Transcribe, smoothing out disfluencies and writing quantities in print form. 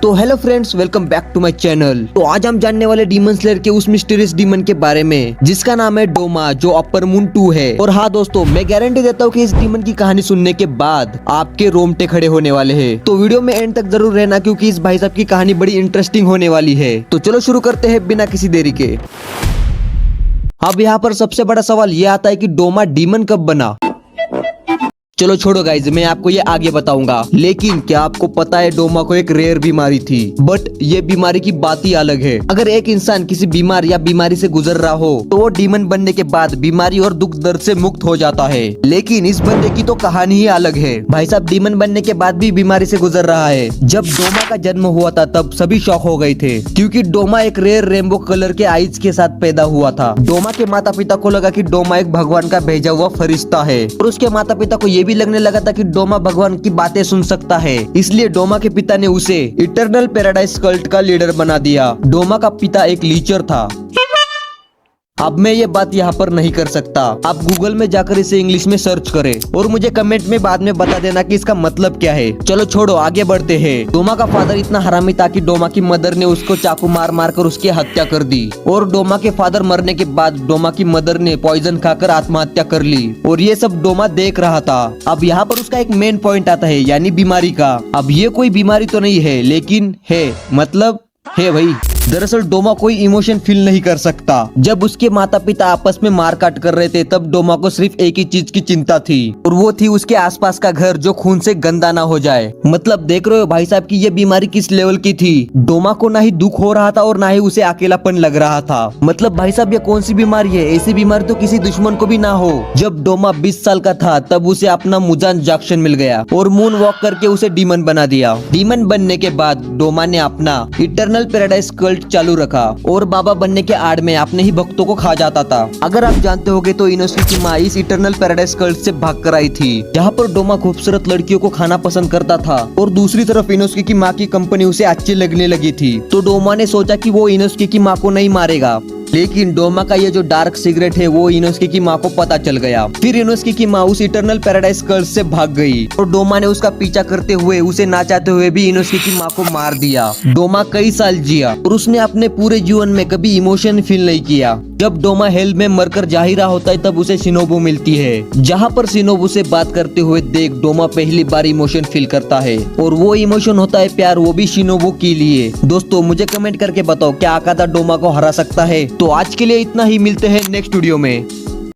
तो hello friends, welcome back to my channel. तो आज हम जानने वाले डीमन स्लेयर के उस मिस्टीरियस डीमन के बारे में जिसका नाम है डोमा, जो अपर मून 2 है। और हाँ दोस्तों, मैं गारंटी देता हूँ कि इस डीमन की कहानी सुनने के बाद आपके रोंगटे खड़े होने वाले हैं। तो वीडियो में एंड तक जरूर रहना, क्योंकि इस भाई साहब की कहानी बड़ी इंटरेस्टिंग होने वाली है। तो चलो शुरू करते हैं बिना किसी देरी के। अब यहाँ पर सबसे बड़ा सवाल ये आता है कि डोमा डीमन कब बना। चलो छोड़ो गाइज, मैं आपको ये आगे बताऊंगा। लेकिन क्या आपको पता है डोमा को एक रेयर बीमारी थी, बट ये बीमारी की बात ही अलग है। अगर एक इंसान किसी बीमार या बीमारी से गुजर रहा हो तो वो डीमन बनने के बाद बीमारी और दुख दर्द से मुक्त हो जाता है। लेकिन इस बंदे की तो कहानी ही अलग है। भाई साहब डीमन बनने के बाद भी बीमारी से गुजर रहा है। जब डोमा का जन्म हुआ था तब सभी शॉक हो गए थे, क्योंकि डोमा एक रेयर रेनबो कलर के आईज के साथ पैदा हुआ था। डोमा के माता पिता को लगा कि डोमा एक भगवान का भेजा हुआ फरिश्ता है, और उसके माता पिता को ये भी लगने लगा था कि डोमा भगवान की बातें सुन सकता है। इसलिए डोमा के पिता ने उसे इटर्नल पैराडाइज कल्ट का लीडर बना दिया। डोमा का पिता एक लीचर था। अब मैं ये बात यहाँ पर नहीं कर सकता, आप गूगल में जाकर इसे इंग्लिश में सर्च करें और मुझे कमेंट में बाद में बता देना कि इसका मतलब क्या है। चलो छोड़ो, आगे बढ़ते हैं। डोमा का फादर इतना हरामी था कि डोमा की मदर ने उसको चाकू मार मार कर उसकी हत्या कर दी। और डोमा के फादर मरने के बाद डोमा की मदर ने पॉइजन खाकर आत्महत्या कर ली, और ये सब डोमा देख रहा था। अब यहाँ पर उसका एक मेन पॉइंट आता है, यानी बीमारी का। अब ये कोई बीमारी तो नहीं है, लेकिन है, मतलब है भाई। दरअसल डोमा कोई इमोशन फील नहीं कर सकता। जब उसके माता पिता आपस में मार काट कर रहे थे तब डोमा को सिर्फ एक ही चीज की चिंता थी, और वो थी उसके आसपास का घर जो खून से गंदा ना हो जाए। मतलब देख रहे हो भाई साहब की ये बीमारी किस लेवल की थी। डोमा को ना ही दुख हो रहा था और ना ही उसे अकेलापन लग रहा था। मतलब भाई साहब ये कौन सी बीमारी है, ऐसी बीमारी तो किसी दुश्मन को भी ना हो। जब डोमा 20 साल का था तब उसे अपना मुजान जंक्शन मिल गया और मून वॉक करके उसे डीमन बना दिया। डीमन बनने के बाद डोमा ने अपना इटर्नल पैराडाइज कल्ट चालू रखा और बाबा बनने के आड़ में अपने ही भक्तों को खा जाता था। अगर आप जानते होगे तो इनोस्की की माँ इस इटर्नल पैराडाइज कल्ट से भाग कर आई थी, जहाँ पर डोमा खूबसूरत लड़कियों को खाना पसंद करता था, और दूसरी तरफ इनोस्की की माँ की कंपनी उसे अच्छी लगने लगी थी। तो डोमा ने सोचा कि वो इनोस्की की माँ को नहीं मारेगा। लेकिन डोमा का ये जो डार्क सीक्रेट है वो इनोस्की की माँ को पता चल गया। फिर इनोस्की की माँ उस इटर्नल पैराडाइज कल्ट से भाग गई, और डोमा ने उसका पीछा करते हुए उसे ना चाहते हुए भी इनोस्की की माँ को मार दिया। डोमा कई साल जिया और उसने अपने पूरे जीवन में कभी इमोशन फील नहीं किया। जब डोमा हेल में मरकर जा ही रहा होता है तब उसे शिनोबू मिलती है, जहाँ पर शिनोबू से बात करते हुए देख डोमा पहली बार इमोशन फील करता है, और वो इमोशन होता है प्यार, वो भी शिनोबू के लिए। दोस्तों मुझे कमेंट करके बताओ, क्या आकादा डोमा को हरा सकता है। तो आज के लिए इतना ही, मिलते हैं नेक्स्ट वीडियो में।